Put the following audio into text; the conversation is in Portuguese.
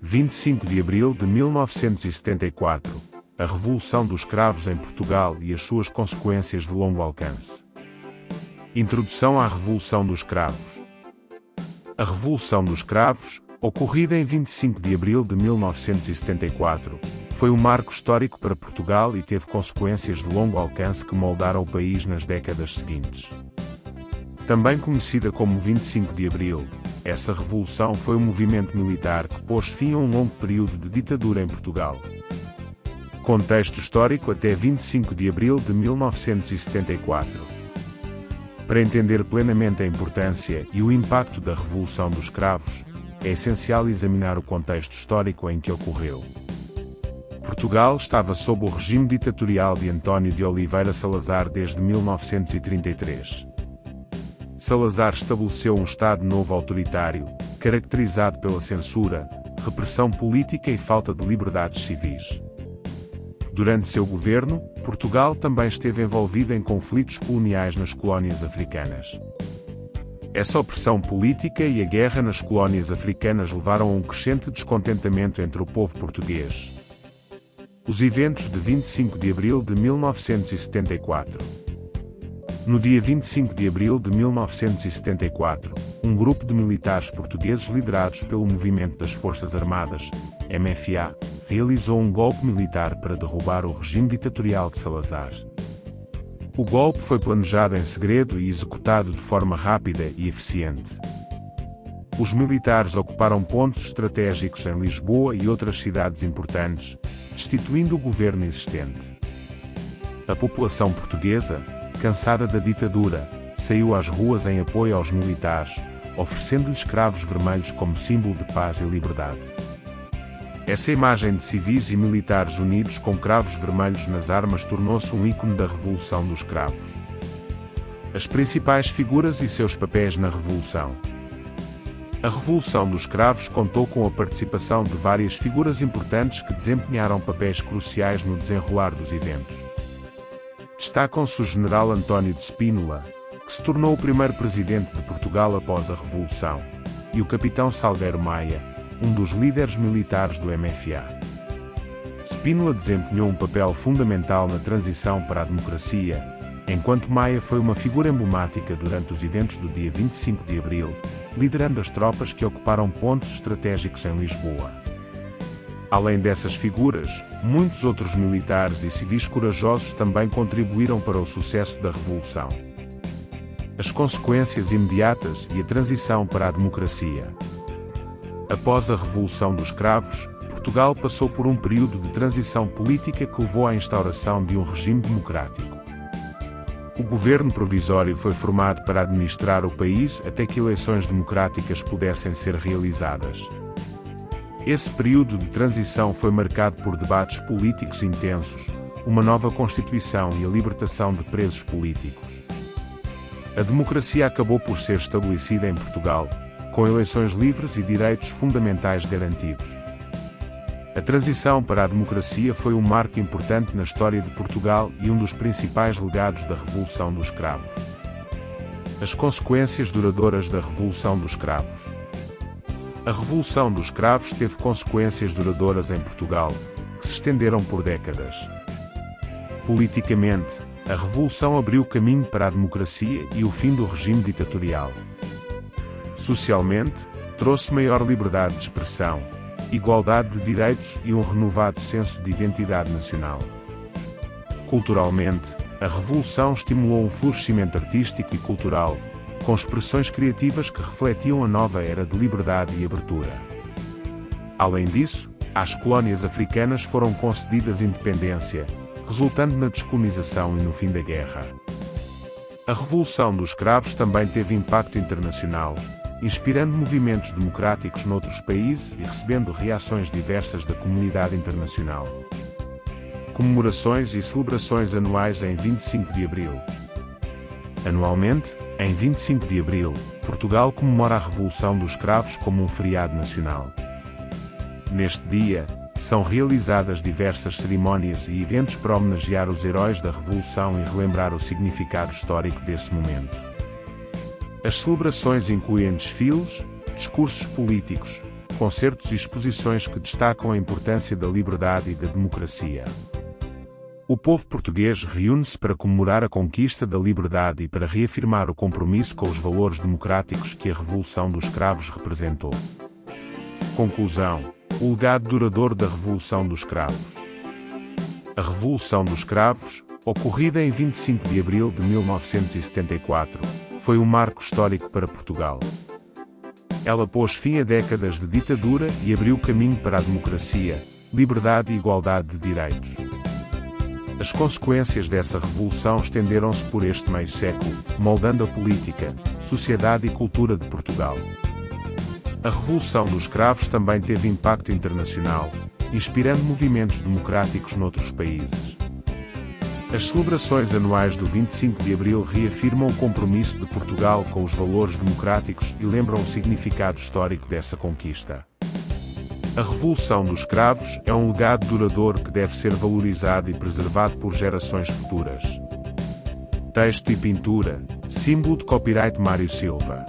25 de abril de 1974, a Revolução dos Cravos em Portugal e as suas consequências de longo alcance. Introdução à Revolução dos Cravos. A Revolução dos Cravos, ocorrida em 25 de abril de 1974, foi um marco histórico para Portugal e teve consequências de longo alcance que moldaram o país nas décadas seguintes. Também conhecida como 25 de Abril, essa revolução foi um movimento militar que pôs fim a um longo período de ditadura em Portugal. Contexto histórico até 25 de abril de 1974. Para entender plenamente a importância e o impacto da Revolução dos Cravos, é essencial examinar o contexto histórico em que ocorreu. Portugal estava sob o regime ditatorial de António de Oliveira Salazar desde 1933. Salazar estabeleceu um Estado Novo autoritário, caracterizado pela censura, repressão política e falta de liberdades civis. Durante seu governo, Portugal também esteve envolvido em conflitos coloniais nas colónias africanas. Essa opressão política e a guerra nas colónias africanas levaram a um crescente descontentamento entre o povo português. Os eventos de 25 de abril de 1974. No dia 25 de abril de 1974, um grupo de militares portugueses liderados pelo Movimento das Forças Armadas, MFA, realizou um golpe militar para derrubar o regime ditatorial de Salazar. O golpe foi planejado em segredo e executado de forma rápida e eficiente. Os militares ocuparam pontos estratégicos em Lisboa e outras cidades importantes, destituindo o governo existente. A população portuguesa, cansada da ditadura, saiu às ruas em apoio aos militares, oferecendo-lhes cravos vermelhos como símbolo de paz e liberdade. Essa imagem de civis e militares unidos com cravos vermelhos nas armas tornou-se um ícone da Revolução dos Cravos. As principais figuras e seus papéis na Revolução. A Revolução dos Cravos contou com a participação de várias figuras importantes que desempenharam papéis cruciais no desenrolar dos eventos. Destacam-se o general António de Spínola, que se tornou o primeiro presidente de Portugal após a Revolução, e o capitão Salgueiro Maia, um dos líderes militares do MFA. Spínola desempenhou um papel fundamental na transição para a democracia, enquanto Maia foi uma figura emblemática durante os eventos do dia 25 de abril, liderando as tropas que ocuparam pontos estratégicos em Lisboa. Além dessas figuras, muitos outros militares e civis corajosos também contribuíram para o sucesso da Revolução. As consequências imediatas e a transição para a democracia. Após a Revolução dos Cravos, Portugal passou por um período de transição política que levou à instauração de um regime democrático. O governo provisório foi formado para administrar o país até que eleições democráticas pudessem ser realizadas. Esse período de transição foi marcado por debates políticos intensos, uma nova Constituição e a libertação de presos políticos. A democracia acabou por ser estabelecida em Portugal, com eleições livres e direitos fundamentais garantidos. A transição para a democracia foi um marco importante na história de Portugal e um dos principais legados da Revolução dos Cravos. As consequências duradouras da Revolução dos Cravos. A Revolução dos Cravos teve consequências duradouras em Portugal, que se estenderam por décadas. Politicamente, a Revolução abriu caminho para a democracia e o fim do regime ditatorial. Socialmente, trouxe maior liberdade de expressão, igualdade de direitos e um renovado senso de identidade nacional. Culturalmente, a Revolução estimulou um florescimento artístico e cultural, com expressões criativas que refletiam a nova era de liberdade e abertura. Além disso, às colónias africanas foram concedidas independência, resultando na descolonização e no fim da guerra. A Revolução dos Cravos também teve impacto internacional, inspirando movimentos democráticos noutros países e recebendo reações diversas da comunidade internacional. Comemorações e celebrações anuais em 25 de abril. Anualmente, em 25 de abril, Portugal comemora a Revolução dos Cravos como um feriado nacional. Neste dia, são realizadas diversas cerimónias e eventos para homenagear os heróis da Revolução e relembrar o significado histórico desse momento. As celebrações incluem desfiles, discursos políticos, concertos e exposições que destacam a importância da liberdade e da democracia. O povo português reúne-se para comemorar a conquista da liberdade e para reafirmar o compromisso com os valores democráticos que a Revolução dos Cravos representou. Conclusão: o legado duradouro da Revolução dos Cravos. A Revolução dos Cravos, ocorrida em 25 de abril de 1974, foi um marco histórico para Portugal. Ela pôs fim a décadas de ditadura e abriu caminho para a democracia, liberdade e igualdade de direitos. As consequências dessa revolução estenderam-se por este meio século, moldando a política, sociedade e cultura de Portugal. A Revolução dos Cravos também teve impacto internacional, inspirando movimentos democráticos noutros países. As celebrações anuais do 25 de Abril reafirmam o compromisso de Portugal com os valores democráticos e lembram o significado histórico dessa conquista. A Revolução dos Cravos é um legado duradouro que deve ser valorizado e preservado por gerações futuras. Texto e pintura, símbolo de copyright Mário Silva.